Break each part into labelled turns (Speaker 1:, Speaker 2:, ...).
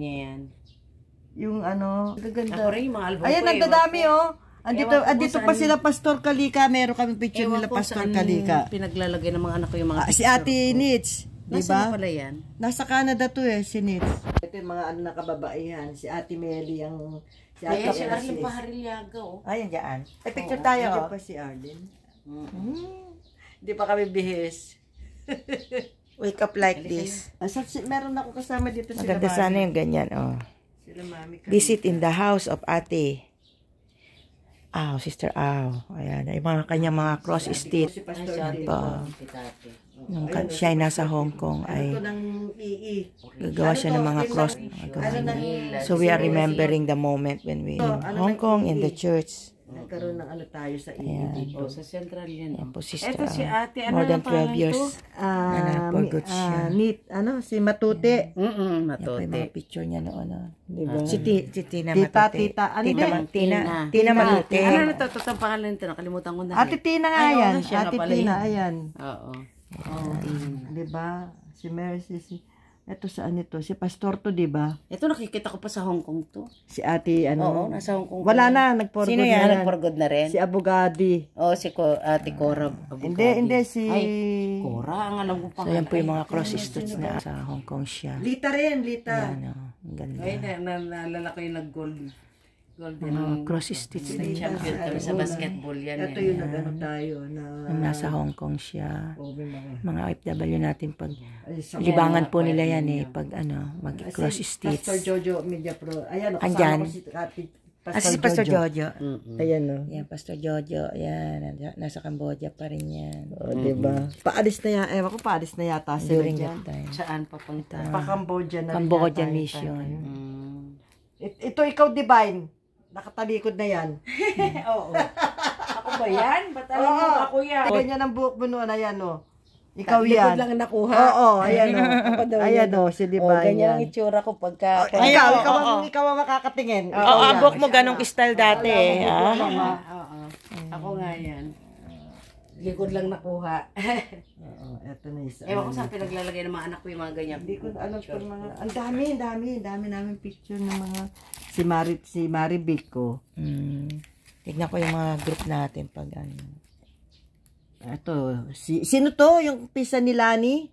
Speaker 1: Yan.
Speaker 2: Yung ano, gaganda.
Speaker 1: Ako rin yung mga album
Speaker 2: Ayan,
Speaker 1: ko.
Speaker 2: nagdadami oh. Andito pa
Speaker 1: saan-
Speaker 2: sila Pastor Kalika. Meron kaming picture
Speaker 1: Ewan
Speaker 2: nila
Speaker 1: ko
Speaker 2: Pastor
Speaker 1: saan
Speaker 2: Kalika.
Speaker 1: pinaglalagay ng mga anak ko yung mga
Speaker 2: Si
Speaker 1: picture
Speaker 2: Ate
Speaker 1: ko.
Speaker 2: Nits, di
Speaker 1: Nasaan
Speaker 2: ba?
Speaker 1: na pala yan?
Speaker 2: Nasa Canada to eh, si Nits. Ito yung mga ano na kababaihan. Si Ate Meli, ang si Ate
Speaker 1: Si Arlene
Speaker 2: Francis.
Speaker 1: Paharilyaga, oh.
Speaker 2: Ayan dyan. Picture
Speaker 1: Oo,
Speaker 2: tayo.
Speaker 1: andyan
Speaker 2: Hindi pa si Arlene.
Speaker 1: Mm.
Speaker 2: Hindi pa kami bihis. Wake up like this. Meron ako kasama dito sila
Speaker 3: Maganda sana yung ganyan, oh.
Speaker 2: Sila Mami.
Speaker 3: Visit in the house of Ate. Sister Aw. Ayan, yung mga kanyang mga cross stitch.
Speaker 2: Si Pastor
Speaker 1: Ay,
Speaker 2: dito.
Speaker 1: si Tate.
Speaker 3: Nung siya ay nasa Hong Kong ay
Speaker 2: Ano to ng EE?
Speaker 3: gagawa siya ng mga cross.
Speaker 2: Ano nang
Speaker 3: So we are remembering the moment when we in Hong Kong in the church.
Speaker 2: nagkaroon ng ano tayo sa EE
Speaker 3: Ayan.
Speaker 2: dito.
Speaker 1: Oh, sa Central yan.
Speaker 3: Yan
Speaker 1: Oh.
Speaker 3: po, Sister
Speaker 1: Ito si
Speaker 3: Aw.
Speaker 1: Ate, ano
Speaker 3: More than
Speaker 1: ang pangalan
Speaker 3: 12 years.
Speaker 1: to?
Speaker 3: for good siya.
Speaker 2: Si Matute.
Speaker 3: Yan po yung mga
Speaker 1: Matote.
Speaker 3: picture niya noon.
Speaker 2: Di ba?
Speaker 3: Si Tina
Speaker 2: Tita,
Speaker 3: Matute.
Speaker 2: tita. Ano
Speaker 3: Tina,
Speaker 2: ba?
Speaker 3: Tina Matute.
Speaker 1: Ano na to? Ito ang pangalan nito. Nakalimutan ko na.
Speaker 2: Ate Tina nga
Speaker 1: Ay, oo,
Speaker 2: yan.
Speaker 1: siya nga
Speaker 2: Ate
Speaker 1: pala
Speaker 2: Tina,
Speaker 1: yun.
Speaker 2: ayan.
Speaker 1: Oo.
Speaker 2: Di ba? Si Mercy, ito saan ito? Si Pastor to, di ba?
Speaker 1: Ito nakikita ko pa sa Hong Kong to.
Speaker 2: Si Ate,
Speaker 1: Oo, nasa Hong Kong.
Speaker 2: Wala na, nag-forgood
Speaker 3: Sino
Speaker 2: na
Speaker 3: yan?
Speaker 2: yan.
Speaker 1: For good na rin.
Speaker 2: Si Abogadi.
Speaker 1: Oh, si Ate Cora.
Speaker 2: Hindi, si...
Speaker 1: Ay, Cora, ang alam ko pa.
Speaker 3: So yan po yung mga cross stitch na sa Hong Kong siya.
Speaker 2: Lita rin, Lita.
Speaker 3: Ano, ang ganda.
Speaker 1: Ay, naalala ko yung nag-gold. Golden
Speaker 3: Mga cross stitch na yan.
Speaker 1: champion kami sa basketball yan.
Speaker 2: Ito yung nag-ano tayo na...
Speaker 3: Nung nasa Hong Kong siya.
Speaker 2: Oh, may mga...
Speaker 3: Mga OFW natin pag
Speaker 2: Ay, sa-
Speaker 3: libangan po nila yan eh. Pag ano, mag-cross stitch.
Speaker 2: Pastor Jojo Media Pro. Ayan,
Speaker 3: Andyan.
Speaker 2: kasama ko si Ate
Speaker 3: Si Pastor Jojo.
Speaker 2: Ayan, no.
Speaker 3: Yan, Pastor Jojo. Yan, nasa Cambodia pa rin yan.
Speaker 2: O, diba? Paalis na yan. Ewan ko, paalis na yata sila
Speaker 3: During
Speaker 2: dyan.
Speaker 3: that time.
Speaker 1: Saan papunta?
Speaker 2: Pa-Cambodia na rin
Speaker 3: Cambodia
Speaker 2: yata yung
Speaker 3: mission.
Speaker 2: time.
Speaker 1: Mm.
Speaker 2: Ito, ikaw, Divine. Nakatalikod na yan.
Speaker 1: Oo. Ako ba yan? Ba't alam mo ako yan?
Speaker 2: Ganyan ang buhok mo noon. Ayan, no. Ikaw
Speaker 1: Likod
Speaker 2: yan.
Speaker 1: lang nakuha.
Speaker 2: Oo, ayan, no.
Speaker 1: Ako daw
Speaker 2: Ayan,
Speaker 1: yun.
Speaker 2: no. Si
Speaker 1: Oh,
Speaker 2: Divine
Speaker 1: ganyan
Speaker 2: yan.
Speaker 1: ang itsura ko pagka...
Speaker 2: Ikaw ang makakatingin. Ikaw
Speaker 3: Oo,
Speaker 2: yan.
Speaker 3: ang buhok mo ganong style dati eh.
Speaker 1: Oo. Ako nga yan. Likod lang nakuha.
Speaker 2: Oo, eto na isa.
Speaker 1: Ewan ko saan pinaglalagay ng mga anak ko yung mga ganyan.
Speaker 2: Hindi ko alam kung mga... Ang dami namin picture ng mga... Si Marivic ko.
Speaker 3: Tignan ko yung mga group natin pag ano.
Speaker 2: Ito, sino to? Yung pisa ni Lani?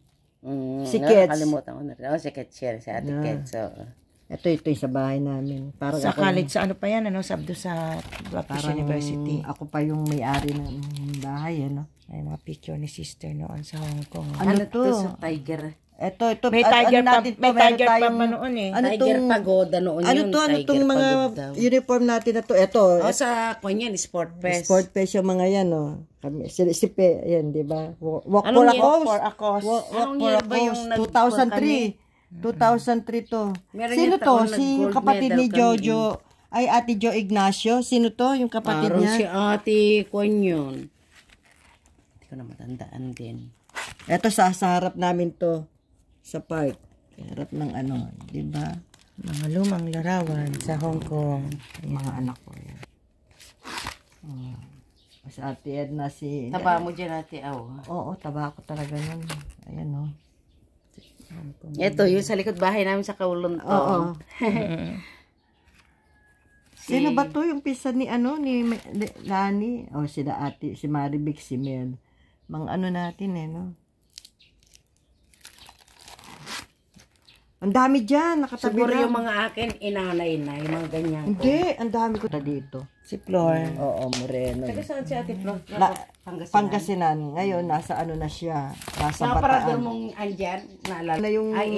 Speaker 2: Si Kets.
Speaker 1: Nakalimutan ko na rin. Oh, si Kets yan. Si Ate Kets. Oo.
Speaker 2: Ito yung sa bahay namin. Parang
Speaker 3: Sa
Speaker 2: ako,
Speaker 3: college, sa ano pa yan, ano? Sabdo sa Baptist
Speaker 2: parang
Speaker 3: University.
Speaker 2: ako pa yung may-ari ng bahay, ano?
Speaker 3: Ay, mga picture ni sister noon sa Hong Kong.
Speaker 2: Ano to?
Speaker 1: Sa Tiger.
Speaker 2: Ito,
Speaker 3: May tiger pa, may tiger pa pa noon eh.
Speaker 2: Ano
Speaker 1: Tiger
Speaker 2: tong,
Speaker 1: Pagoda noon
Speaker 2: ano
Speaker 1: yun.
Speaker 2: to, ano
Speaker 1: Tiger
Speaker 2: tong mga
Speaker 1: Pagod daw.
Speaker 2: uniform natin na to? Ito,
Speaker 1: Oh, sa kanya, Sport Fest.
Speaker 2: sport fest yung mga yan, no? Kami, si Pe, yan, di ba? Walk
Speaker 1: Anong
Speaker 2: for a
Speaker 1: year?
Speaker 2: cause.
Speaker 3: For a cause.
Speaker 2: Walk
Speaker 1: Anong
Speaker 2: for
Speaker 1: year
Speaker 2: a
Speaker 1: ba yung
Speaker 2: cause. 2003. 2003 to.
Speaker 1: Meron
Speaker 2: Sino
Speaker 1: yung
Speaker 2: to?
Speaker 1: taon
Speaker 2: Si yung
Speaker 1: nag-gold
Speaker 2: kapatid
Speaker 1: medal
Speaker 2: ni
Speaker 1: kami.
Speaker 2: Jojo. Ay, Ate Jo Ignacio. Sino to? Yung kapatid
Speaker 1: Parang
Speaker 2: niya?
Speaker 1: si Ate Kwan yun. Hindi ko na matandaan din.
Speaker 2: Ito sa harap namin to. Sa park. Harap ng ano, di ba?
Speaker 3: Mga lumang larawan sa Hong Kong.
Speaker 2: Mga anak ko yan. Si Ate Edna, si...
Speaker 1: Taba mo dyan, Ate Aw.
Speaker 2: Oo, taba ko talaga nun. Ayan, no.
Speaker 1: Ito, yung sa likod bahay namin sa Kowloon.
Speaker 2: Oo. Sino ba to? Yung pisa ni ano, ni Lani? O, sila ate, si Marivic, si Mel. Mga ano natin eh, no? Ang dami dyan, nakatabi
Speaker 1: Siguro
Speaker 2: lang.
Speaker 1: yung mga akin, inanay na, yung mga ganyan.
Speaker 2: Hindi, ang dami ko na dito.
Speaker 3: Si Flor.
Speaker 2: Oo, Moreno.
Speaker 1: Taga saan si Ate Flo? Pangasinan.
Speaker 2: Pangasinan. Ngayon, nasa ano na siya. Nasa
Speaker 1: Mga parador
Speaker 2: Bataan.
Speaker 1: mong andyan, naalala.
Speaker 2: Na yung...
Speaker 1: Ay,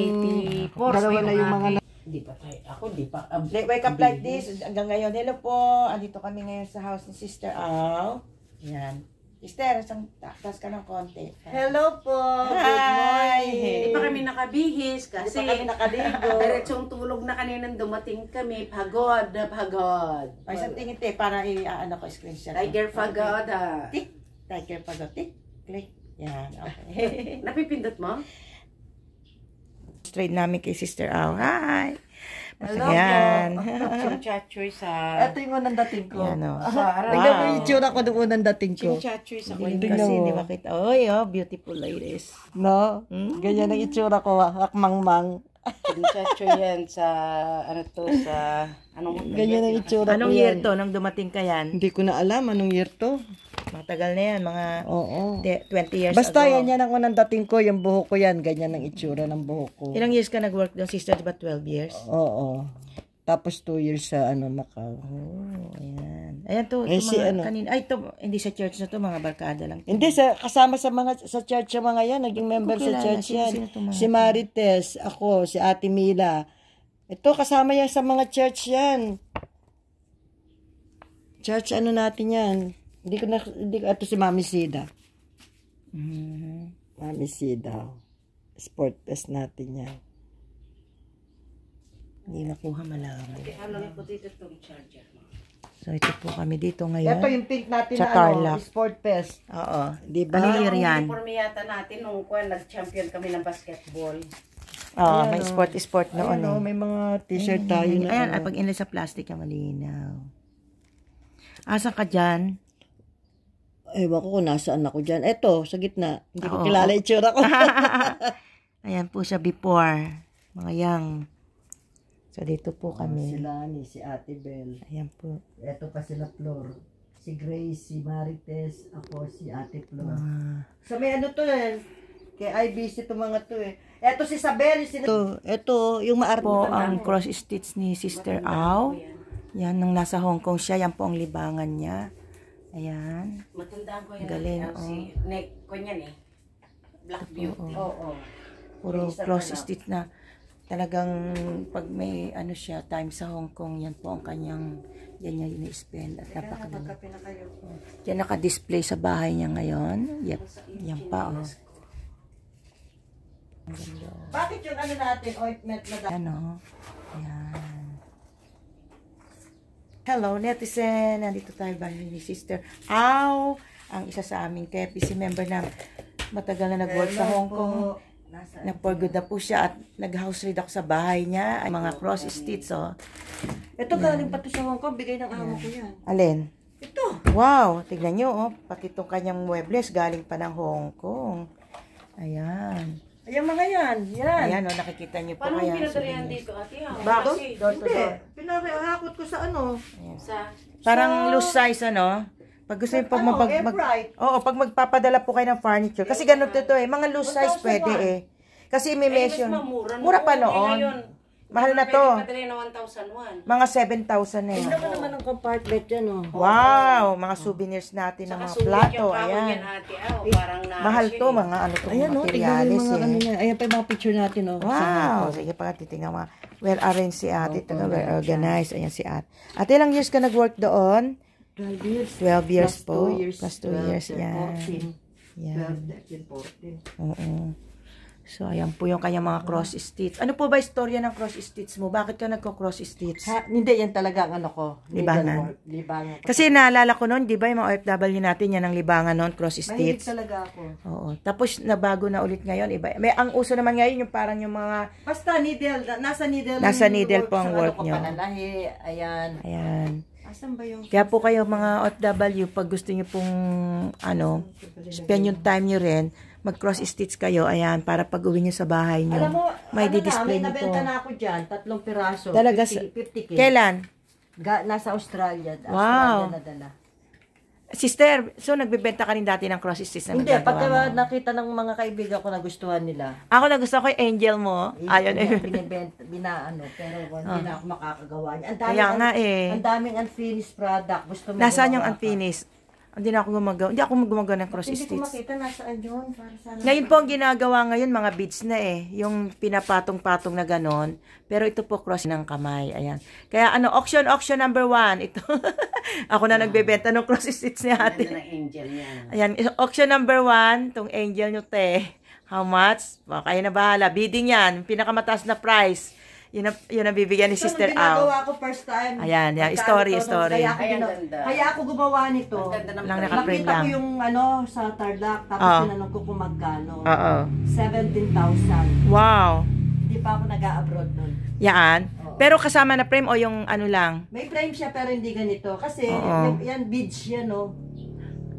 Speaker 1: 84.
Speaker 2: Dalawa na yung mga...
Speaker 1: Hindi pa tayo. Ako, di pa.
Speaker 3: Wake up like this. Hanggang ngayon. Hello po. Andito kami ngayon sa house ni Sister Aw. Yan. Sister, isang taas ka ng konti.
Speaker 2: Hello po. Good
Speaker 3: Hi.
Speaker 2: morning.
Speaker 1: Hindi pa kami nakabihis kasi
Speaker 2: Hindi pa kami nakaligo.
Speaker 1: diretsong tulog na kaninang dumating kami. Pagod na pagod.
Speaker 3: Ay, isang tingin te, para i-ano ko, screenshot.
Speaker 1: Tiger Pagoda.
Speaker 3: Tik. Tiger pagod. Tik. Click. Yan. Okay.
Speaker 1: Napipindot mo?
Speaker 3: Straight namin kay Sister Aw. Hi.
Speaker 2: Hello
Speaker 3: Yan.
Speaker 1: Chimchachoy sa...
Speaker 2: Ito yung unang dating ko.
Speaker 3: Yan o.
Speaker 2: Tignan mo yung itsura ko nung unang dating ko.
Speaker 1: Chimchachoy sa
Speaker 3: Hindi
Speaker 1: kwento.
Speaker 3: kasi, di ba kita? Oy, oh, beautiful ladies.
Speaker 2: No? Ganyan ang itsura ko. Akmang-mang.
Speaker 1: Muchacho yan sa, ano to, sa, anong,
Speaker 2: Ganyan ang itsura ko
Speaker 3: Anong year
Speaker 2: yan.
Speaker 3: to nung dumating ka yan?
Speaker 2: Hindi ko na alam anong year to.
Speaker 3: Matagal na yan, mga
Speaker 2: Oo.
Speaker 3: 20 years
Speaker 2: Basta
Speaker 3: ago.
Speaker 2: yan ang unang dating ko, yung buhok ko yan. Ganyan ang itsura ng buhok ko.
Speaker 3: Ilang years ka nag-work doon, sister? Diba 12 years?
Speaker 2: Oo. Tapos 2 years sa Macau.
Speaker 3: Oh, ayan. Ayan to,
Speaker 2: Eh,
Speaker 3: ito
Speaker 2: si
Speaker 3: mga
Speaker 2: ano?
Speaker 3: kanina. Ay, to, hindi sa church na to, mga barkada lang.
Speaker 2: Hindi, kasama sa church yung mga yan. Naging member sa
Speaker 3: kilala.
Speaker 2: church yan.
Speaker 3: Sino to mga
Speaker 2: Si Marites, ako, si Ate Mila. Ito, kasama yan sa mga church yan. Church ano natin yan. Ito si Mami Sida. Mami Sida. Sport test natin yan.
Speaker 3: Hindi makuha malaman.
Speaker 1: ano yung puti itong charger mo.
Speaker 3: So, ito po kami dito ngayon.
Speaker 2: Ito yung pink natin
Speaker 3: Sa
Speaker 2: na
Speaker 3: Tarlac.
Speaker 2: Sport Fest.
Speaker 3: Oo.
Speaker 2: Di ba?
Speaker 3: Ano year
Speaker 1: Ang
Speaker 3: yan?
Speaker 1: uniform yata natin nung nag-champion kami ng basketball.
Speaker 3: Oo, may sport noon
Speaker 2: Ano,
Speaker 3: eh.
Speaker 2: may mga t-shirt tayo na.
Speaker 3: Ayan, pag inlay sa plastic, malinaw. Asan ka dyan?
Speaker 2: Ewan ko kung nasaan ako dyan. Eto, sa gitna. Hindi ko
Speaker 3: Oo.
Speaker 2: kilala yung tsura ko.
Speaker 3: Ayan po siya before. Mga young. So, dito po
Speaker 2: Si
Speaker 3: kami.
Speaker 2: Lani, si Ate Bel.
Speaker 3: Ayan po.
Speaker 2: Eto pa sila Flor. Si Grace, si Marites, ako, si Ate Flor.
Speaker 3: Ah.
Speaker 2: So may ano to eh. Kay IBC to mga to eh. Eto si Isabel. Ito, yung maarte.
Speaker 3: Po ang cross stitch ni Sister Au. Yan, nung nasa Hong Kong siya, yan po ang libangan niya. Ayan.
Speaker 1: Matandaan ko yan.
Speaker 3: Galing,
Speaker 1: Si neck ko niyan eh. Black Beauty.
Speaker 2: Oo.
Speaker 3: Puro cross stitch na. Talagang pag may ano siya, time sa Hong Kong, yan po ang kanyang, yan niya ini-spend at napakadami.
Speaker 2: Kape na kayo.
Speaker 3: Yan naka-display sa bahay niya ngayon. Yep. Yan pa, oh.
Speaker 2: Bakit yung ano natin, ointment na
Speaker 3: Ano? Yan. Hello, netizen. Nandito tayo ba ni Sister Au, ang isa sa aming KPC member na matagal na nag-work sa Hong Kong. Nag-for good na po siya at nag-house raid ako sa bahay niya. Ay, mga cross stitch, oh.
Speaker 2: Ito galing pa to sa Hong Kong, bigay ng amo ko yan.
Speaker 3: Alin?
Speaker 2: Ito.
Speaker 3: Wow, tignan nyo, oh. Pati itong kanyang muebles galing pa ng Hong Kong. Ayan.
Speaker 2: Ayan mga yan. Yan.
Speaker 3: Ayan, oh, nakikita nyo po
Speaker 1: Paano
Speaker 3: kaya.
Speaker 1: pinadalihan dito, ate?
Speaker 3: Bakit?
Speaker 1: Kasi,
Speaker 3: Door to
Speaker 2: Hindi.
Speaker 3: door.
Speaker 2: Pinahakot ko sa ano.
Speaker 1: sa,
Speaker 3: Parang loose size, ano? Pag gusto nyo, pag,
Speaker 2: Ano,
Speaker 3: mag,
Speaker 2: F-right.
Speaker 3: oo, pag magpapadala po kayo ng furniture. Kasi ganun ito eh. Mga loose size
Speaker 2: 1,001.
Speaker 3: pwede eh. Kasi may
Speaker 1: mas
Speaker 3: mention.
Speaker 1: mamura
Speaker 3: Mura pa
Speaker 1: noon. Eh,
Speaker 3: noon.
Speaker 1: ngayon,
Speaker 3: Mahal na to.
Speaker 1: Pwede padalhin na 1,001.
Speaker 3: Mga 7,000 na yun.
Speaker 2: Tignan mo naman ang compartment yan, oh.
Speaker 3: Wow! Mga souvenirs natin ng mga
Speaker 1: Sulit
Speaker 3: plato.
Speaker 1: yung kahoy
Speaker 3: Ayan.
Speaker 1: yan, ate. Parang na.
Speaker 3: Mahal to, mga ano to,
Speaker 2: Ayan, oh. Tignan mo
Speaker 3: materialis
Speaker 2: yung mga ano
Speaker 3: eh.
Speaker 2: niya. Ayan pa yung mga picture natin, oh.
Speaker 3: Wow! Sige pa titingnan mo. Well arranged si ate. Taga well organized. Ayan si ate. Ate, ilang years ka nag-work doon?
Speaker 2: 12 years.
Speaker 3: 12 years
Speaker 2: Plus
Speaker 3: po.
Speaker 2: 2 years.
Speaker 3: Plus 2 years.
Speaker 2: 12,
Speaker 3: Yan.
Speaker 2: 14.
Speaker 3: Yan.
Speaker 2: 12, 13, 14.
Speaker 3: Oo. So, ayan po yung kanyang mga cross stitch. Ano po ba istorya ng cross stitch mo? Bakit ka nagko-cross stitch?
Speaker 2: Hindi, yan talaga ang ano ko.
Speaker 3: Libangan.
Speaker 2: Libangan.
Speaker 3: Kasi naalala ko noon, di ba, yung mga OFW natin, yan ang libangan noon, cross
Speaker 2: Mahilig
Speaker 3: stitch.
Speaker 2: talaga ako.
Speaker 3: Oo. Tapos, nabago na ulit ngayon. Iba. May, ang uso naman ngayon, yung parang yung mga,
Speaker 2: Basta needle, nasa needle.
Speaker 3: Nasa
Speaker 2: yung
Speaker 3: needle po ang
Speaker 2: sa
Speaker 3: work
Speaker 2: ko,
Speaker 3: nyo.
Speaker 2: Panalahi, ayan.
Speaker 3: ayan.
Speaker 2: Asan ba yung...
Speaker 3: Kaya po kayo mga OFW, pag gusto nyo pong, ano, spend yung time nyo rin, mag-cross stitch kayo, ayan, para pag uwi nyo sa bahay nyo,
Speaker 2: Alam mo,
Speaker 3: may
Speaker 2: ano
Speaker 3: di-display
Speaker 2: na,
Speaker 3: nyo
Speaker 2: may
Speaker 3: po.
Speaker 2: nabenta na ako dyan, 3 piraso.
Speaker 3: Talaga
Speaker 2: 50K.
Speaker 3: Kailan?
Speaker 2: Nasa Australia.
Speaker 3: Wow.
Speaker 2: Australia nadala.
Speaker 3: Sister, so nagbebenta ka rin dati ng cross stitch na
Speaker 2: Hindi, pag
Speaker 3: nagagawa mo?
Speaker 2: nakita ng mga kaibigan ko na gustuhan nila.
Speaker 3: Ako na gusto ko yung angel mo. Ayun eh.
Speaker 2: Binibenta, binaano, pero hindi na ako makakagawa niya. Ang
Speaker 3: Kaya nga eh.
Speaker 2: Ang daming unfinished product. Gusto mo
Speaker 3: Nasaan yung
Speaker 2: gumawa ka.
Speaker 3: unfinished? Hindi na ako gumagawa. Hindi ako gumagawa ng cross
Speaker 2: Hindi ko
Speaker 3: stitch.
Speaker 2: makita nasaan yun. Para sana.
Speaker 3: Ngayon po ang ginagawa ngayon, mga beads na eh. Yung pinapatong-patong na ganon. Pero ito po cross ng kamay. Ayan. Kaya ano, auction number 1. Ito. Ako na nagbebenta ng cross stitch ni
Speaker 1: Ganda
Speaker 3: ate.
Speaker 1: ng angel niya.
Speaker 3: Ayan. Auction number 1. Tong angel nyo te. How much? Kayo na bahala. Bidding yan. Pinakamataas na price. Yun ang bibigyan ni
Speaker 2: Ito,
Speaker 3: Sister
Speaker 2: nung ginagawa
Speaker 3: Au.
Speaker 2: ko first time.
Speaker 3: Ayan, yan.
Speaker 2: Magkano
Speaker 3: Story.
Speaker 2: Kaya ako,
Speaker 1: Ay, ang ganda.
Speaker 2: kaya ako gumawa nito.
Speaker 1: Ang ganda ng
Speaker 3: Lang
Speaker 1: print.
Speaker 3: naka-print
Speaker 2: Nakita ko
Speaker 3: lang.
Speaker 2: yung ano sa Tarlac. Tapos
Speaker 3: Oh.
Speaker 2: tinanong ko kung magkano.
Speaker 3: Oo.
Speaker 2: 17,000.
Speaker 3: Wow.
Speaker 2: Hindi pa ako nag-abroad nun.
Speaker 3: Yan.
Speaker 2: Oo.
Speaker 3: Pero kasama na frame o yung ano lang?
Speaker 2: May frame siya pero hindi ganito. Kasi
Speaker 3: Oo.
Speaker 2: yan beads yan, no?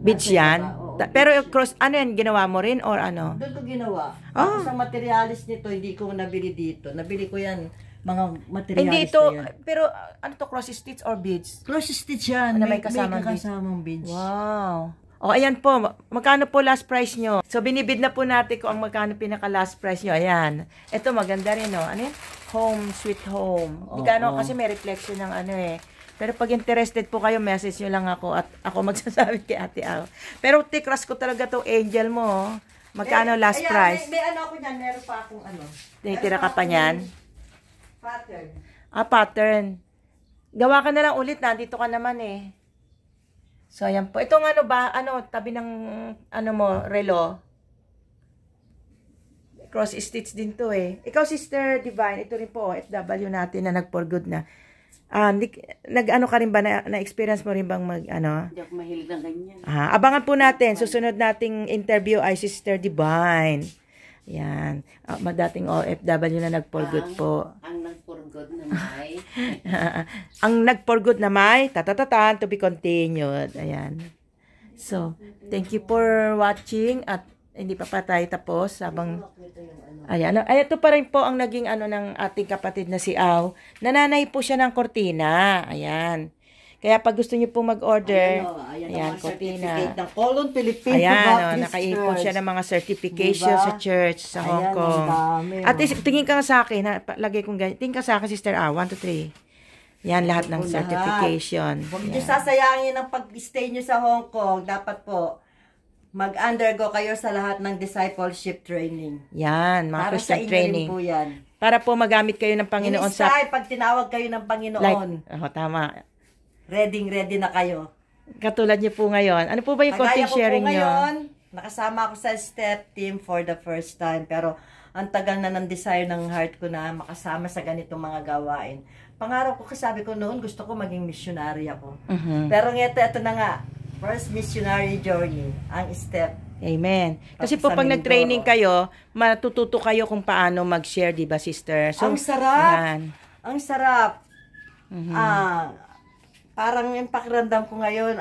Speaker 3: Beads
Speaker 2: Nasa
Speaker 3: yan?
Speaker 2: baba, oo.
Speaker 3: Pero cross, ano yan, ginawa mo rin or ano?
Speaker 2: Doon ko ginawa.
Speaker 3: Ah.
Speaker 2: Tapos ang materialis nito, hindi ko nabili dito. Nabili ko yan, mga materialis
Speaker 3: Hindi ito,
Speaker 2: na yan.
Speaker 3: pero ano to, cross stitch or beads?
Speaker 2: Cross stitch yan.
Speaker 3: Na may kasamang beads.
Speaker 2: kasamang beads.
Speaker 3: Wow. O, ayan po. Magkano po last price nyo? So, binibid na po natin kung ang magkano pinaka last price nyo. Ayan. Ito, maganda rin, no? Ano yan? Home, sweet home. Di ka, ano, kasi may reflection ng ano eh. Pero pag interested po kayo, message nyo lang ako at ako magsasabi kay Ate Al. Pero tikras ko talaga to angel mo. Oh. Magkano last price?
Speaker 2: May ano ako niyan, meron pa akong ano.
Speaker 3: Tinitira ka pa niyan?
Speaker 2: Pattern.
Speaker 3: Ah, pattern. Gawa ka na lang ulit, nandito ka naman eh. So, ayan po. Itong ano ba, ano, tabi ng, ano mo, relo. Cross stitch din to eh. Ikaw, Sister Divine, ito rin po, FW natin na nag-for good na. Nag-ano ka rin ba, na-experience mo rin bang
Speaker 1: Hindi ako mahilig ng ganyan.
Speaker 3: Abangan po natin, susunod nating interview ay Sister Divine. Yan. Madating OFW na nag-for good po.
Speaker 1: Ang nag-for good na may.
Speaker 3: Ang nag-for good na may, tatatatan, to be continued. Ayan. So, thank you for watching at hindi pa tayo tapos habang ayan. Ay, ito pa rin po ang naging ano ng ating kapatid na si Au. Nananay po siya ng kortina. Ayan. Kaya pag gusto niyo po mag-order, ayan, kortina.
Speaker 2: Ng Colon Philippine
Speaker 3: Ayan, nakaipon siya ng mga certification sa church, sa Hong Kong. At tingin ka sa akin, lagay kong ganyan. Tingin ka sa akin, Sister Au, 1, 2, 3. Yan, lahat ng certification.
Speaker 2: Huwag niyo sasayangin ang pag-stay niyo sa Hong Kong. Dapat po, mag-undergo kayo sa lahat ng discipleship training.
Speaker 3: Yan, mga
Speaker 2: Para sa
Speaker 3: Christian
Speaker 2: inyo
Speaker 3: training.
Speaker 2: rin po yan.
Speaker 3: Para po magamit kayo ng Panginoon sa...
Speaker 2: Pag tinawag kayo ng Panginoon,
Speaker 3: tama.
Speaker 2: ready na kayo.
Speaker 3: Katulad niyo po ngayon. Ano po ba yung konting sharing niyo?
Speaker 2: Ngayon, nakasama ako sa step team for the first time. Pero ang tagal na ng desire ng heart ko na makasama sa ganitong mga gawain. Pangarap ko, sabi ko noon, gusto ko maging missionary ako. Pero ito na nga, first missionary journey, ang step.
Speaker 3: Amen. Kasi po pag nag-training kayo, matututo kayo kung paano mag-share, di ba, sister? So,
Speaker 2: ang sarap!
Speaker 3: Yan.
Speaker 2: Ang sarap! Parang yung pakiramdam ko ngayon,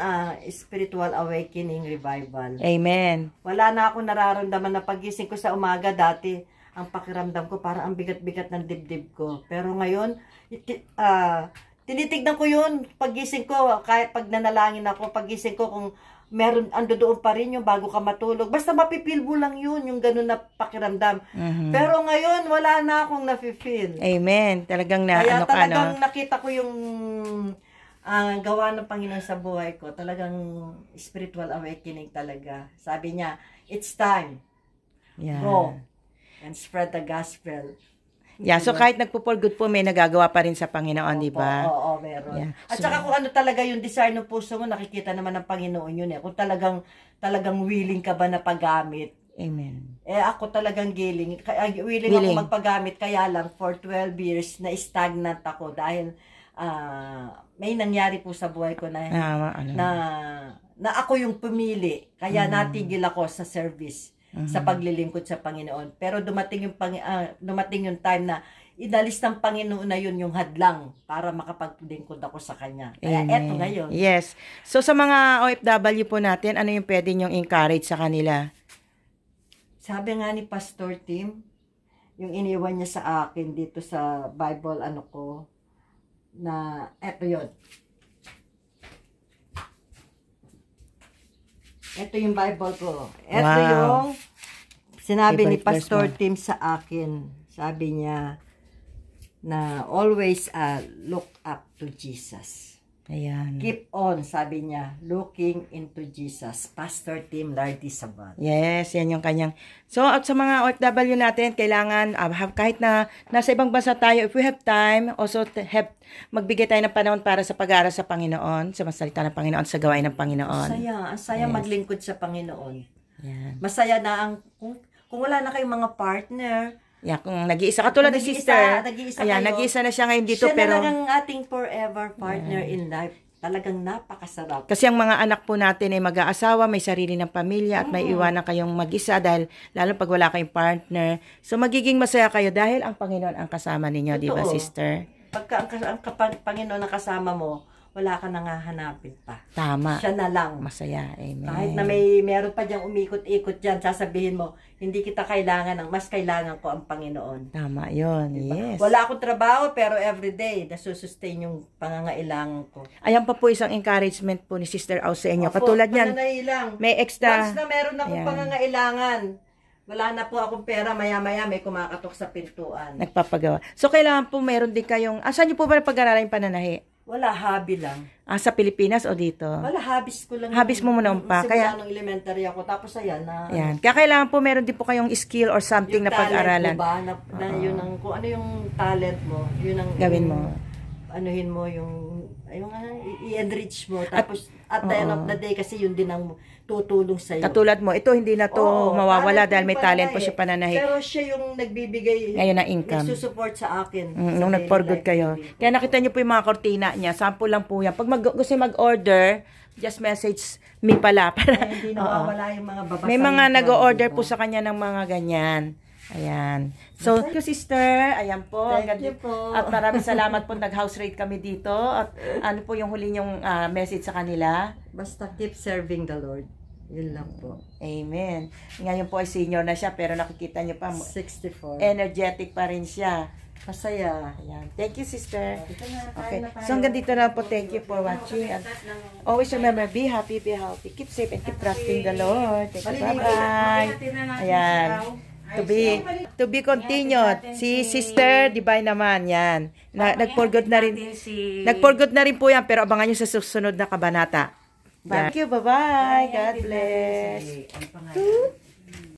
Speaker 2: spiritual awakening revival.
Speaker 3: Amen.
Speaker 2: Wala na akong nararamdaman na pagising ko sa umaga dati. Ang pakiramdam ko parang ang bigat-bigat ng dibdib ko. Pero ngayon, tinitignan ko yun pagising ko. Kahit pag nanalangin ako, pagising ko kung meron, ando doon pa rin yung bago ka matulog. Basta mapipil mo lang yun, yung ganun na pakiramdam. Pero ngayon, wala na akong nafe-feel.
Speaker 3: Amen. Talagang na,
Speaker 2: Kaya
Speaker 3: ano ka,
Speaker 2: talagang
Speaker 3: no?
Speaker 2: nakita ko yung gawa ng Panginoon sa buhay ko. Talagang spiritual awakening talaga. Sabi niya, it's time.
Speaker 3: Yeah.
Speaker 2: Go and spread the gospel.
Speaker 3: Yeah, so kahit nagpo-for good po, may nagagawa pa rin sa Panginoon, di ba?
Speaker 2: Oo, meron.
Speaker 3: Yeah.
Speaker 2: At saka kung ano talaga yung desire ng puso mo, nakikita naman ng Panginoon yun eh. Kung talagang willing ka ba na paggamit.
Speaker 3: Amen.
Speaker 2: Ako talagang willing ako magpagamit. Kaya lang, for 12 years, na stagnant ako dahil may nangyari po sa buhay ko na ako yung pumili. Kaya natigil ako sa service. Sa paglilingkod sa Panginoon. Pero dumating yung time na inalis ng Panginoon na yun yung hadlang para makapaglingkod ako sa Kanya. Kaya eto ngayon.
Speaker 3: Yes. So sa mga OFW po natin, ano yung pwede nyong encourage sa kanila?
Speaker 2: Sabi nga ni Pastor Tim, yung iniwan niya sa akin dito sa Bible, na eto yun. Ito yung Bible ko. Ito yung sinabi ni Pastor Tim sa akin. Sabi niya na always look up to Jesus.
Speaker 3: Ayan.
Speaker 2: Keep on, sabi niya, looking into Jesus. Pastor Tim Lardy Sabat.
Speaker 3: Yes, yan yung kanyang. So, at sa mga OFW natin, kailangan, kahit na nasa ibang bansa tayo, if we have time, also magbigay tayo ng panahon para sa pag-aaral sa Panginoon, sa masalita ng Panginoon, sa gawain ng Panginoon.
Speaker 2: Ang saya maglingkod sa Panginoon.
Speaker 3: Yan.
Speaker 2: Masaya na kung wala na kayong mga partner.
Speaker 3: Yeah, kung nag-iisa, katulad ni sister. Nag-iisa na siya ngayon dito.
Speaker 2: Siya
Speaker 3: pero
Speaker 2: talagang ating forever partner in life. Talagang napakasarap.
Speaker 3: Kasi ang mga anak po natin ay mag-aasawa, may sarili ng pamilya, at may iwanan kayong mag-isa dahil lalo pag wala kayong partner. So, magiging masaya kayo dahil ang Panginoon ang kasama ninyo, di ba, sister?
Speaker 2: Pagka ang Panginoon ang kasama mo, wala ka nang hahanapin pa.
Speaker 3: Tama.
Speaker 2: Siya na lang.
Speaker 3: Masaya. Amen.
Speaker 2: Kahit na meron pa diyang umikot-ikot dyan, sasabihin mo, hindi kita kailangan mas kailangan ko ang Panginoon.
Speaker 3: Tama yun.
Speaker 2: Diba?
Speaker 3: Yes.
Speaker 2: Wala akong trabaho, pero everyday, nasusustain yung pangangailangan ko.
Speaker 3: Ayan pa po isang encouragement po ni Sister Au sa inyo.
Speaker 2: Opo,
Speaker 3: Katulad niyan,
Speaker 2: pananailang.
Speaker 3: may extra.
Speaker 2: Once na meron akong
Speaker 3: Ayan.
Speaker 2: pangangailangan, wala na po akong pera, maya-maya may kumakatok sa pintuan.
Speaker 3: Nagpapagawa. So, kailangan po meron din kayong, saan niyo po ba pag-aralan yung pananahi?
Speaker 2: Wala, hobby lang.
Speaker 3: Sa Pilipinas o dito?
Speaker 2: Wala, hobbies ko lang.
Speaker 3: Hobbies mo muna pa.
Speaker 2: Kaya nung elementary ako, tapos ayan na.
Speaker 3: Ayan. Kaya kailangan po meron din po kayong skill or something
Speaker 2: yung
Speaker 3: na pag-aralan.
Speaker 2: talent mo ba, na yun ang, kung ano yung talent mo, yun ang
Speaker 3: Gawin mo.
Speaker 2: Anuhin mo yung i-enrich mo. Tapos, at the end of the day, kasi yun din ang tutulong sa'yo.
Speaker 3: Katulad mo, ito hindi na to mawawala dahil may talent po siya pananahi.
Speaker 2: Pero siya yung nagbibigay,
Speaker 3: ngayon na income.
Speaker 2: nagsusupport sa akin.
Speaker 3: Nung nag-for good kayo. Kaya nakita niyo po yung mga kortina niya. Sample lang po yan. Pag gusto mag-order, just message me pala. Para,
Speaker 2: hindi nawawala yung mga babasa.
Speaker 3: may mga nag-order po sa kanya ng mga ganyan. Ayan. So, thank you, sister. Ayan po.
Speaker 2: Thank you po.
Speaker 3: At maraming salamat po. Nag-house rate kami dito. At ano po yung huli niyong message sa kanila?
Speaker 2: Basta keep serving the Lord. Yun lang po.
Speaker 3: Amen. Ngayon po ay senior na siya, pero nakikita niyo pa,
Speaker 2: 64.
Speaker 3: energetic pa rin siya.
Speaker 2: Masaya.
Speaker 3: Ayan. Thank you, sister. Okay. So, hanggang dito na po. Thank you for watching. And always remember, be happy, be healthy. Keep safe and keep trusting the Lord. Thank you. Bye-bye. Ayan. To be continued. Si Sister Divine naman, yan. Nag-for good na rin. Nag-for good na rin po yan, pero abangan nyo sa susunod na kabanata. Thank you. Bye-bye. God bless.